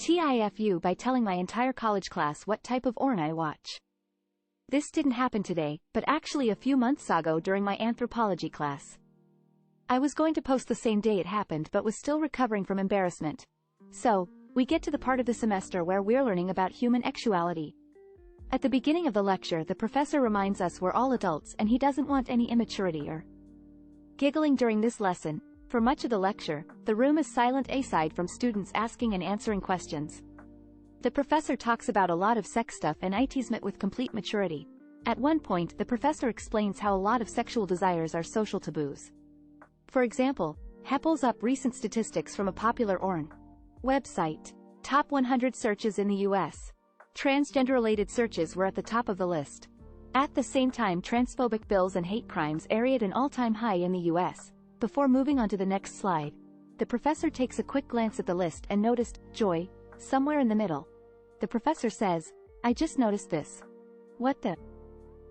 TIFU by telling my entire college class what type of porn I watch. This didn't happen today, but actually a few months ago during my anthropology class. I was going to post the same day it happened but was still recovering from embarrassment. So, we get to the part of the semester where we're learning about human sexuality. At the beginning of the lecture, the professor reminds us we're all adults and he doesn't want any immaturity or giggling during this lesson. For much of the lecture, the room is silent aside from students asking and answering questions. The professor talks about a lot of sex stuff and I tease it with complete maturity. At one point, the professor explains how a lot of sexual desires are social taboos. For example, he pulls up recent statistics from a popular porn website. Top 100 searches in the US. Transgender-related searches were at the top of the list. At the same time, transphobic bills and hate crimes are at an all-time high in the US. Before moving on to the next slide, the professor takes a quick glance at the list and noticed joy somewhere in the middle. The professor says, "I just noticed this. What the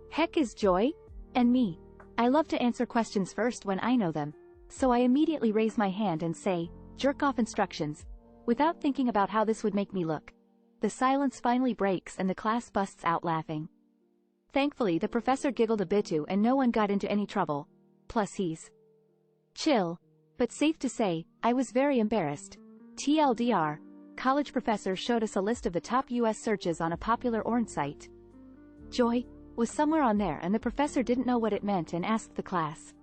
heck is joy?" And me. I love to answer questions first when I know them. So I immediately raise my hand and say, "Jerk off instructions," without thinking about how this would make me look. The silence finally breaks and the class busts out laughing. Thankfully, the professor giggled a bit too and no one got into any trouble. Plus he's chill. But safe to say, I was very embarrassed. TLDR, college professor showed us a list of the top US searches on a popular porn site. Joy was somewhere on there and the professor didn't know what it meant and asked the class.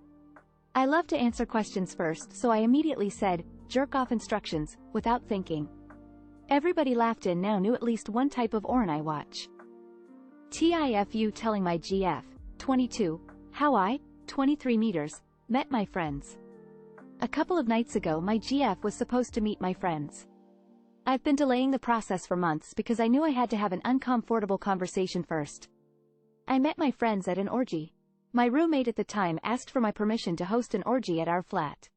I love to answer questions first, so I immediately said, "Jerk off instructions," without thinking. Everybody laughed and now knew at least one type of porn I watch. TIFU telling my GF, 22, how I, 23 meters, met my friends. A couple of nights ago my GF was supposed to meet my friends. I've been delaying the process for months because I knew I had to have an uncomfortable conversation first. I met my friends at an orgy. My roommate at the time asked for my permission to host an orgy at our flat.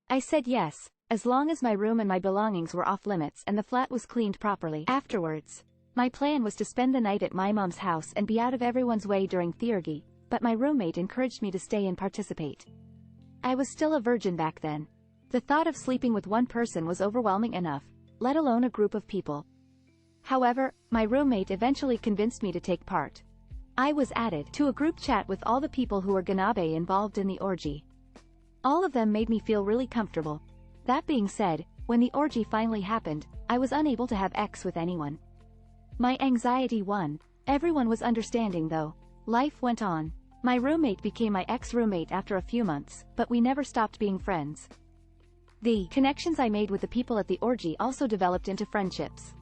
I said yes, as long as my room and my belongings were off limits and the flat was cleaned properly. Afterwards, my plan was to spend the night at my mom's house and be out of everyone's way during the orgy, but my roommate encouraged me to stay and participate. I was still a virgin back then. The thought of sleeping with one person was overwhelming enough, let alone a group of people. However, my roommate eventually convinced me to take part. I was added to a group chat with all the people who were gonna be involved in the orgy. All of them made me feel really comfortable. That being said, when the orgy finally happened, I was unable to have sex with anyone. My anxiety won. Everyone was understanding though. Life went on. My roommate became my ex-roommate after a few months, but we never stopped being friends. The connections I made with the people at the orgy also developed into friendships.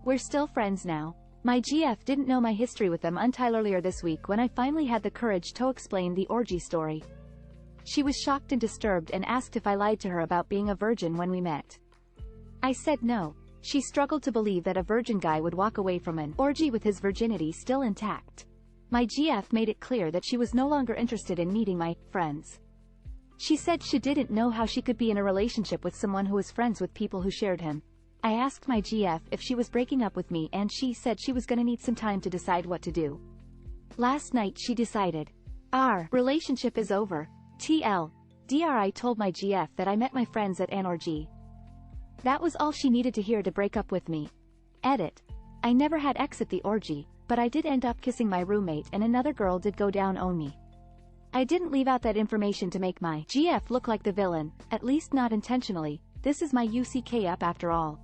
We're still friends now. My GF didn't know my history with them until earlier this week when I finally had the courage to explain the orgy story. She was shocked and disturbed and asked if I lied to her about being a virgin when we met. I said no. She struggled to believe that a virgin guy would walk away from an orgy with his virginity still intact. My GF made it clear that she was no longer interested in meeting my friends. She said she didn't know how she could be in a relationship with someone who was friends with people who shared him. I asked my GF if she was breaking up with me and she said she was gonna need some time to decide what to do. Last night she decided. Our relationship is over. TLDR, I told my GF that I met my friends at an orgy. That was all she needed to hear to break up with me. Edit. I never had sex at the orgy, but I did end up kissing my roommate and another girl did go down on me. I didn't leave out that information to make my GF look like the villain, at least not intentionally. This is my UCK up after all.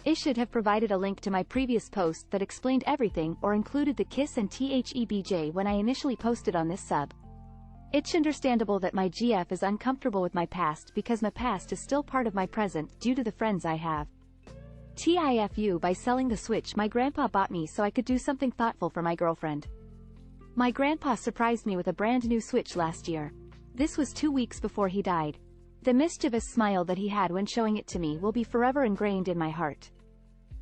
I should have provided a link to my previous post that explained everything or included the kiss and THEBJ when I initially posted on this sub. It's understandable that my GF is uncomfortable with my past because my past is still part of my present due to the friends I have. TIFU by selling the Switch my grandpa bought me so I could do something thoughtful for my girlfriend. My grandpa surprised me with a brand new Switch last year. This was 2 weeks before he died. The mischievous smile that he had when showing it to me will be forever ingrained in my heart.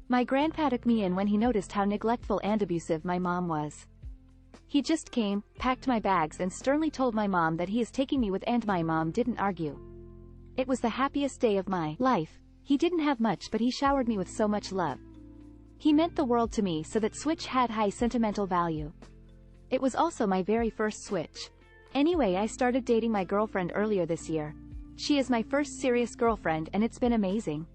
My grandpa took me in when he noticed how neglectful and abusive my mom was. He just came, packed my bags and sternly told my mom that he is taking me with and my mom didn't argue. It was the happiest day of my life. He didn't have much but he showered me with so much love. He meant the world to me so that Switch had high sentimental value. It was also my very first Switch. Anyway, I started dating my girlfriend earlier this year. She is my first serious girlfriend and it's been amazing.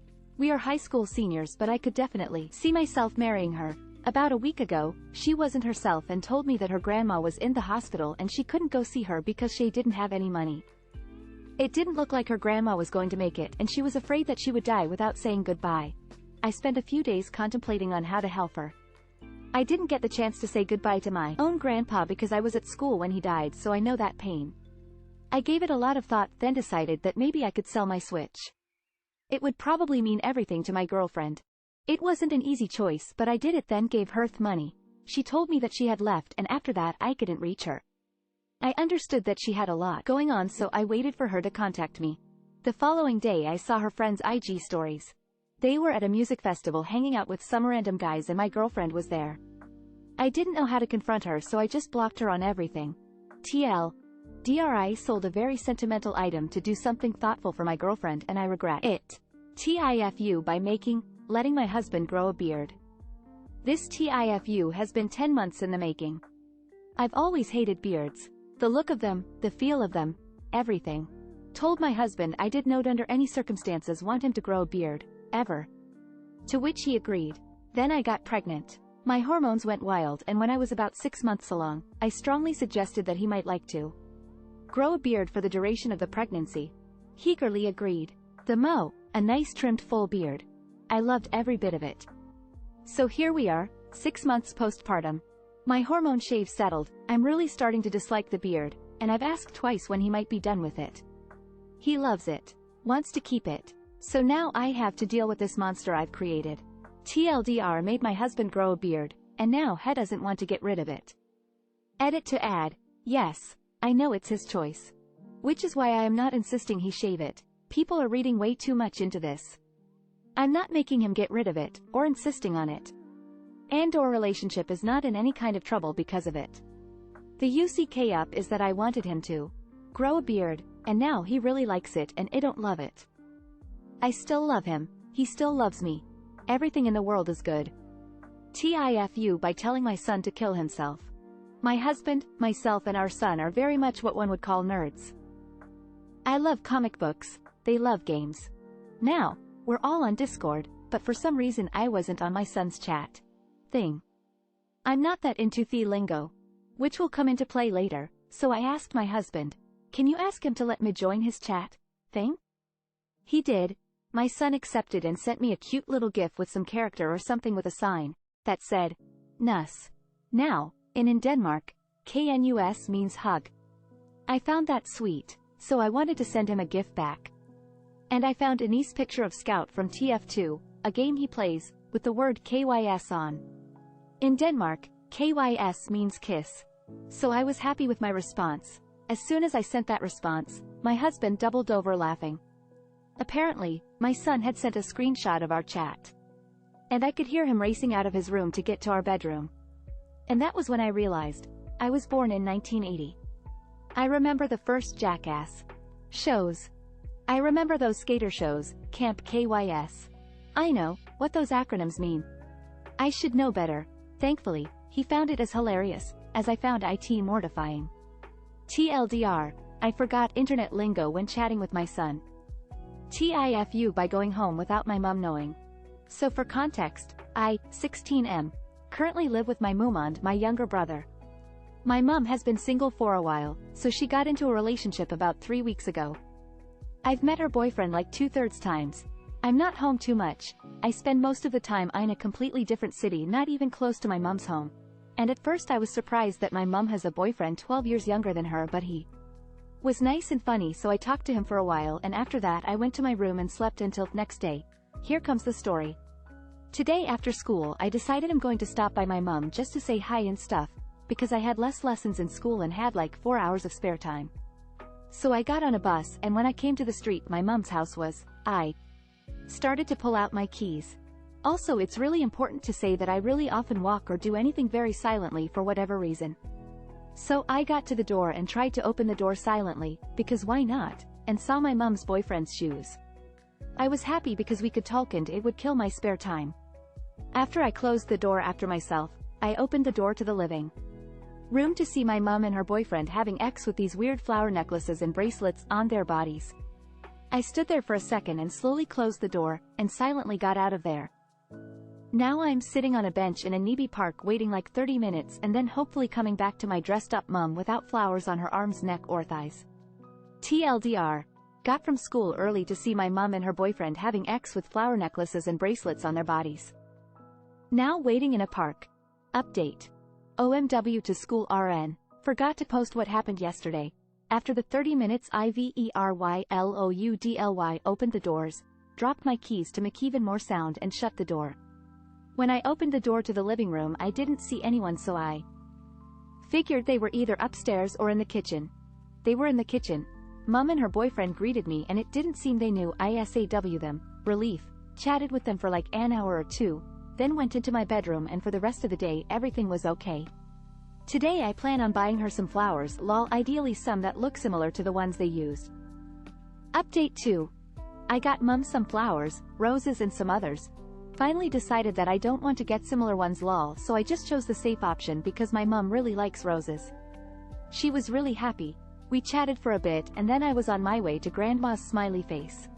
We are high school seniors, but I could definitely see myself marrying her. About a week ago, she wasn't herself and told me that her grandma was in the hospital and she couldn't go see her because she didn't have any money. It didn't look like her grandma was going to make it, and she was afraid that she would die without saying goodbye. I spent a few days contemplating on how to help her. I didn't get the chance to say goodbye to my own grandpa because I was at school when he died, so I know that pain. I gave it a lot of thought, then decided that maybe I could sell my Switch. It would probably mean everything to my girlfriend. It wasn't an easy choice, but I did it, then gave her money. She told me that she had left, and after that I couldn't reach her. I understood that she had a lot going on, so I waited for her to contact me. The following day I saw her friends' IG stories. They were at a music festival hanging out with some random guys and my girlfriend was there. I didn't know how to confront her, so I just blocked her on everything. TLDR, sold a very sentimental item to do something thoughtful for my girlfriend and I regret it. TIFU, by letting my husband grow a beard. This TIFU has been 10 months in the making. I've always hated beards. The look of them, the feel of them, everything. Told my husband I did not under any circumstances want him to grow a beard, ever. To which he agreed. Then I got pregnant. My hormones went wild, and when I was about 6 months along, I strongly suggested that he might like to grow a beard for the duration of the pregnancy. He eagerly agreed. A nice trimmed full beard. I loved every bit of it. So here we are, 6 months postpartum. My hormone shave settled, I'm really starting to dislike the beard, and I've asked twice when he might be done with it. He loves it, wants to keep it. So now I have to deal with this monster I've created. TLDR, made my husband grow a beard, and now he doesn't want to get rid of it. Edit to add, yes, I know it's his choice. Which is why I am not insisting he shave it. People are reading way too much into this. I'm not making him get rid of it, or insisting on it. And our relationship is not in any kind of trouble because of it. The UCK up is that I wanted him to grow a beard, and now he really likes it and I don't love it. I still love him, he still loves me. Everything in the world is good. TIFU, by telling my son to kill himself. My husband, myself and our son are very much what one would call nerds. I love comic books, they love games. Now, we're all on Discord, but for some reason I wasn't on my son's chat thing. I'm not that into the lingo, which will come into play later, so I asked my husband, can you ask him to let me join his chat thing? He did. My son accepted and sent me a cute little gif with some character or something with a sign that said, Nus. Now, in Denmark, KNUS means hug. I found that sweet, so I wanted to send him a gif back. And I found Anis' picture of Scout from TF2, a game he plays, with the word KYS on. In Denmark, KYS means kiss. So I was happy with my response. As soon as I sent that response, my husband doubled over laughing. Apparently, my son had sent a screenshot of our chat. And I could hear him racing out of his room to get to our bedroom. And that was when I realized, I was born in 1980. I remember the first Jackass shows. I remember those skater shows, Camp KYS. I know what those acronyms mean. I should know better. Thankfully, he found it as hilarious, as I found it mortifying. TLDR, I forgot internet lingo when chatting with my son. TIFU, by going home without my mum knowing. So for context, I, 16M, currently live with my mum and my younger brother. My mum has been single for a while, so she got into a relationship about 3 weeks ago. I've met her boyfriend like 2/3 times. I'm not home too much. I spend most of the time in a completely different city, not even close to my mum's home. And at first I was surprised that my mum has a boyfriend 12 years younger than her, but he was nice and funny, so I talked to him for a while, and after that I went to my room and slept until next day. Here comes the story. Today after school I decided I'm going to stop by my mum just to say hi and stuff, because I had less lessons in school and had like 4 hours of spare time. So I got on a bus, and when I came to the street my mum's house was, I started to pull out my keys. Also, it's really important to say that I really often walk or do anything very silently for whatever reason. So I got to the door and tried to open the door silently, because why not, and saw my mum's boyfriend's shoes. I was happy because we could talk and it would kill my spare time. After I closed the door after myself, I opened the door to the living room to see my mum and her boyfriend having sex with these weird flower necklaces and bracelets on their bodies. I stood there for a second and slowly closed the door, and silently got out of there. Now I'm sitting on a bench in a nearby park waiting like 30 minutes and then hopefully coming back to my dressed up mum without flowers on her arms, neck or thighs. TLDR. Got from school early to see my mum and her boyfriend having X with flower necklaces and bracelets on their bodies. Now waiting in a park. Update. OMW to school RN. Forgot to post what happened yesterday. After the 30 minutes IVERYLOUDLY opened the doors, dropped my keys to make even more sound and shut the door. When I opened the door to the living room I didn't see anyone, so I figured they were either upstairs or in the kitchen. They were in the kitchen. Mum and her boyfriend greeted me and it didn't seem they knew ISAW them. Relief. Chatted with them for like an hour or two, then went into my bedroom and for the rest of the day everything was okay. Today I plan on buying her some flowers, lol, ideally some that look similar to the ones they used. Update 2. I got mum some flowers, roses and some others. Finally decided that I don't want to get similar ones, lol, so I just chose the safe option because my mum really likes roses. She was really happy. We chatted for a bit and then I was on my way to grandma's smiley face.